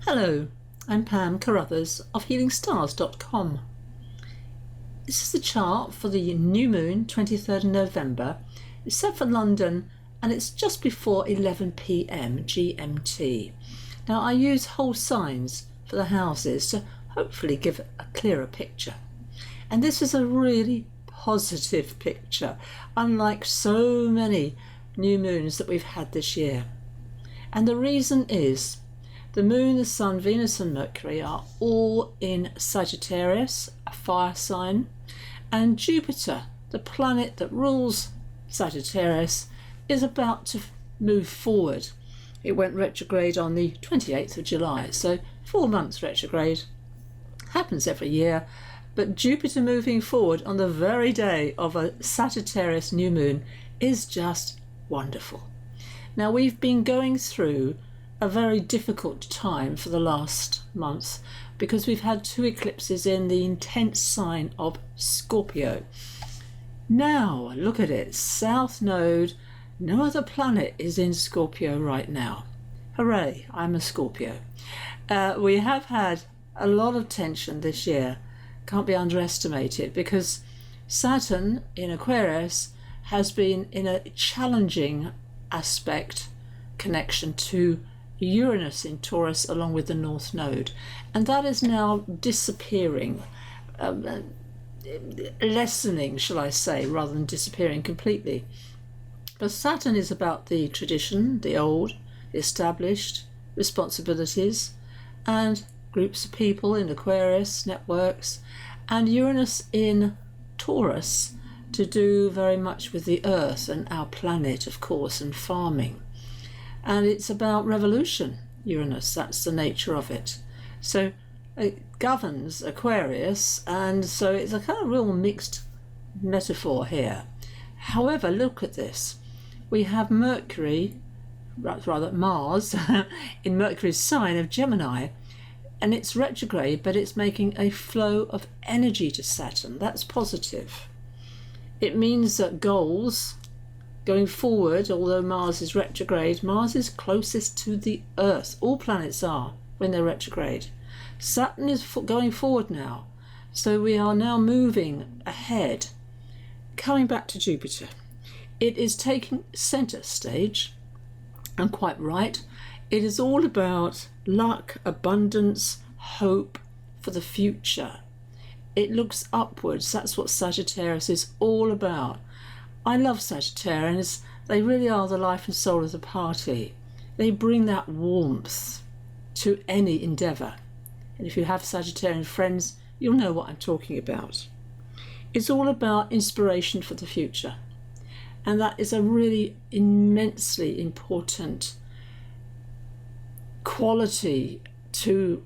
Hello, I'm Pam Carruthers of HealingStars.com. This is the chart for the new moon, 23rd of November. It's set for London and it's just before 11 p.m. GMT. Now I use whole signs for the houses to hopefully give a clearer picture. And this is a really positive picture, unlike so many new moons that we've had this year. And the reason is the Moon, the Sun, Venus and Mercury are all in Sagittarius, a fire sign, and Jupiter, the planet that rules Sagittarius, is about to move forward. It went retrograde on the 28th of July, so 4 months retrograde. Happens every year, but Jupiter moving forward on the very day of a Sagittarius new moon is just wonderful. Now we've been going through a very difficult time for the last month because we've had 2 eclipses in the intense sign of Scorpio. Now look at it, South Node, no other planet is in Scorpio right now. Hooray, I'm a Scorpio. We have had a lot of tension this year, can't be underestimated, because Saturn in Aquarius has been in a challenging aspect connection to Uranus in Taurus along with the North Node, and that is now disappearing, lessening, shall I say, rather than disappearing completely. But Saturn is about the tradition, the old, the established, responsibilities, and groups of people in Aquarius, networks, and Uranus in Taurus to do very much with the earth and our planet, of course, and farming. And it's about revolution, Uranus, that's the nature of it. So it governs Aquarius, and so it's a kind of real mixed metaphor here. However, look at this. We have Mercury, rather Mars, in Mercury's sign of Gemini, and it's retrograde, but it's making a flow of energy to Saturn. That's positive. It means that goals going forward, although Mars is retrograde, Mars is closest to the Earth. All planets are when they're retrograde. Saturn is going forward now. So we are now moving ahead. Coming back to Jupiter. It is taking centre stage, and quite right. It is all about luck, abundance, hope for the future. It looks upwards. That's what Sagittarius is all about. I love Sagittarians. They really are the life and soul of the party. They bring that warmth to any endeavour. And if you have Sagittarian friends, you'll know what I'm talking about. It's all about inspiration for the future. And that is a really immensely important quality to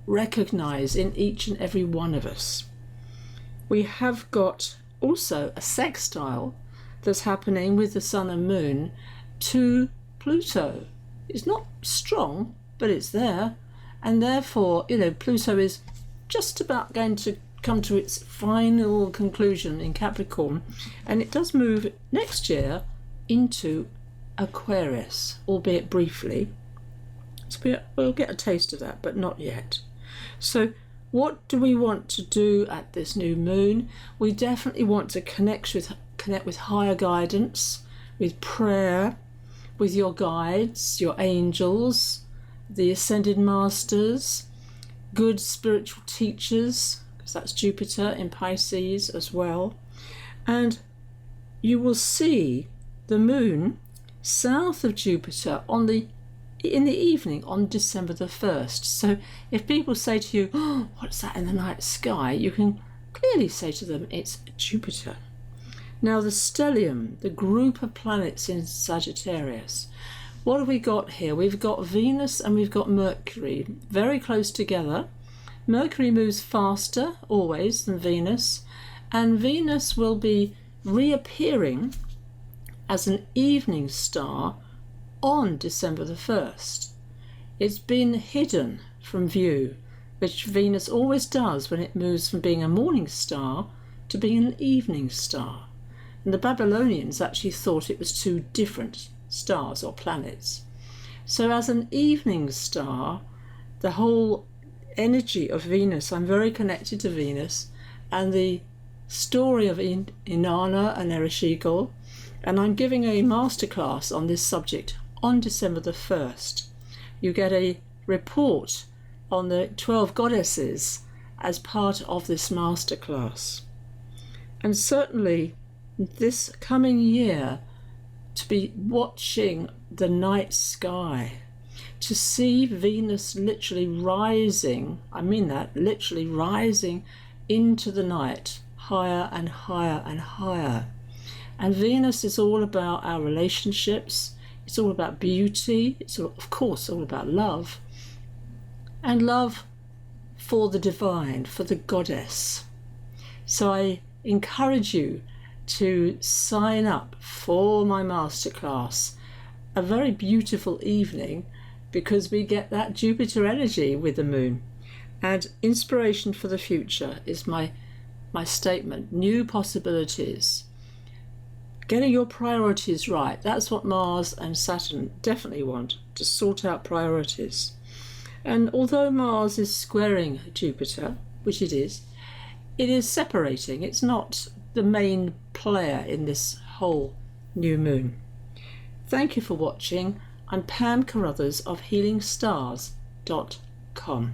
recognise in each and every one of us. We have got also a sextile that's happening with the Sun and Moon to Pluto. It's not strong, but it's there, and therefore, Pluto is just about going to come to its final conclusion in Capricorn, and it does move next year into Aquarius, albeit briefly. So we'll get a taste of that, but not yet. So what do we want to do at this new moon? We definitely want to connect with higher guidance, with prayer, with your guides, your angels, the ascended masters, good spiritual teachers, because that's Jupiter in Pisces as well. And you will see the moon south of Jupiter in the evening on December the 1st. So if people say to you, "Oh, what's that in the night sky?" you can clearly say to them, it's Jupiter. Now the stellium, the group of planets in Sagittarius, what have we got here? We've got Venus and we've got Mercury, very close together. Mercury moves faster always than Venus, and Venus will be reappearing as an evening star on December the 1st. It's been hidden from view, which Venus always does when it moves from being a morning star to being an evening star. And the Babylonians actually thought it was 2 different stars or planets. So as an evening star, the whole energy of Venus. I'm very connected to Venus and the story of Inanna and Ereshkigal, and I'm giving a masterclass on this subject on December the 1st. You get a report on the 12 goddesses as part of this masterclass. And certainly this coming year, to be watching the night sky, to see Venus literally rising, I mean that, literally rising into the night, higher and higher and higher. And Venus is all about our relationships, it's all about beauty, it's all, of course all about love, and love for the divine, for the goddess. So I encourage you to sign up for my masterclass, a very beautiful evening, because we get that Jupiter energy with the moon. And inspiration for the future is my statement. New possibilities. Getting your priorities right. That's what Mars and Saturn definitely want, to sort out priorities. And although Mars is squaring Jupiter, which it is separating. It's not the main player in this whole new moon. Thank you for watching. I'm Pam Carruthers of HealingStars.com.